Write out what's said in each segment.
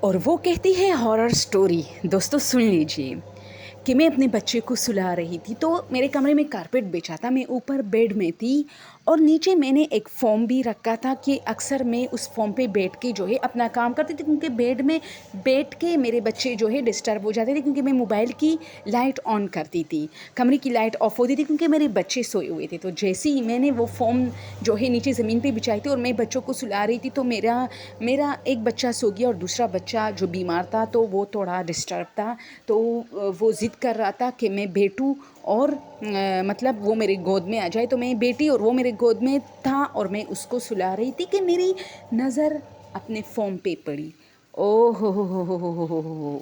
और वो कहती है हॉरर स्टोरी। दोस्तों सुन लीजिए कि मैं अपने बच्चे को सुला रही थी, तो मेरे कमरे में कारपेट बिछा था, मैं ऊपर बेड में थी और नीचे मैंने एक फ़ोम भी रखा था कि अक्सर मैं उस फ़ोम पे बैठ के जो है अपना काम करती थी, क्योंकि बेड में बैठ के मेरे बच्चे जो है डिस्टर्ब हो जाते थे, क्योंकि मैं मोबाइल की लाइट ऑन करती थी, कमरे की लाइट ऑफ होती थी क्योंकि मेरे बच्चे सोए हुए थे। तो जैसे ही मैंने वो फ़ोम जो है नीचे ज़मीन पे बिछाई थी और मैं बच्चों को सुला रही थी, तो मेरा एक बच्चा सो गया और दूसरा बच्चा जो बीमार था तो वो थोड़ा डिस्टर्ब था, तो वो ज़िद कर रहा था कि मैं बैठूं और मतलब वो मेरे गोद में आ जाए। तो मैं बैठी और वो मेरे गोद में था और मैं उसको सुला रही थी कि मेरी नज़र अपने फ़ोन पे पड़ी। ओ हो।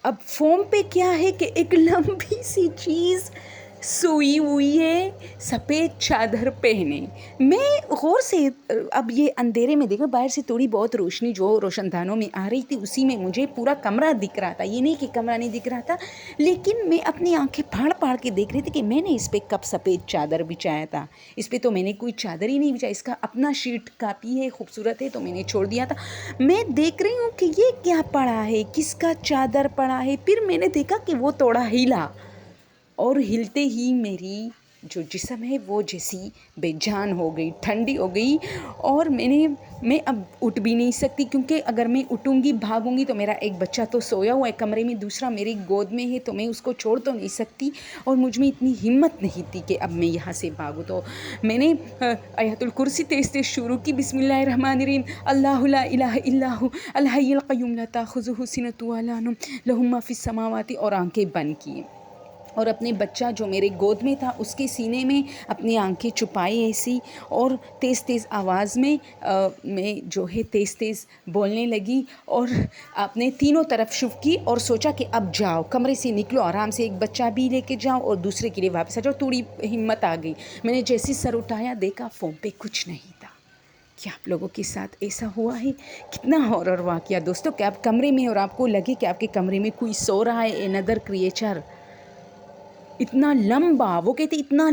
अब फ़ोम पे क्या है कि एक लंबी सी चीज़ सोई हुई है सफ़ेद चादर पहने। मैं गौर से अब ये अंधेरे में देखो, बाहर से थोड़ी बहुत रोशनी जो रोशनदानों में आ रही थी उसी में मुझे पूरा कमरा दिख रहा था, ये नहीं कि कमरा नहीं दिख रहा था, लेकिन मैं अपनी आंखें फाड़ फाड़ के देख रही थी कि मैंने इस पर कब सफ़ेद चादर बिछाया था। इस पर तो मैंने कोई चादर ही नहीं बिछाई, इसका अपना शीट काफ़ी है, खूबसूरत है, तो मैंने छोड़ दिया था। मैं देख रही हूँ कि ये क्या पड़ा है, किसका चादर पड़ा है। फिर मैंने देखा कि वो थोड़ा हिला और हिलते ही मेरी जो जिस्म है वो जैसी बेजान हो गई, ठंडी हो गई। और मैं अब उठ भी नहीं सकती, क्योंकि अगर मैं उठूँगी भागूंगी तो मेरा एक बच्चा तो सोया हुआ है कमरे में, दूसरा मेरी गोद में है, तो मैं उसको छोड़ तो नहीं सकती और मुझ में इतनी हिम्मत नहीं थी कि अब मैं यहाँ से भागूँ। तो मैंने आयतुल कुर्सी तेज़ तेज़ शुरू की, बिस्मिल्लाहिर्रहमानिर्रहीम, अल्लाहु ला इलाहा इल्ला हु अल हय्युल क़य्यूम ला ताख़ुज़ुहु सिनतुन वला नौम लहु मा फ़िस समावाति, और आंखें बंद की और अपने बच्चा जो मेरे गोद में था उसके सीने में अपनी आंखें छुपाई ऐसी, और तेज़ तेज़ आवाज़ में मैं जो है तेज़ तेज़ बोलने लगी और अपने तीनों तरफ शुफ की और सोचा कि अब जाओ कमरे से निकलो, आराम से एक बच्चा भी लेके जाओ और दूसरे के लिए वापस आ जाओ। थोड़ी हिम्मत आ गई, मैंने जैसे सर उठाया देखा फ़ोन पे कुछ नहीं था। क्या आप लोगों के साथ ऐसा हुआ है? कितना हॉरर वाक़या दोस्तों, कि आप कमरे में और आपको लगे कि आपके कमरे में कोई सो रहा है, अनदर क्रिएचर। इतना लंबा, वो कहते इतना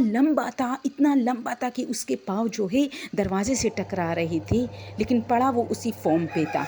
लंबा था कि उसके पाँव जो है दरवाजे से टकरा रहे थे, लेकिन पड़ा वो उसी फ़ोम पे था।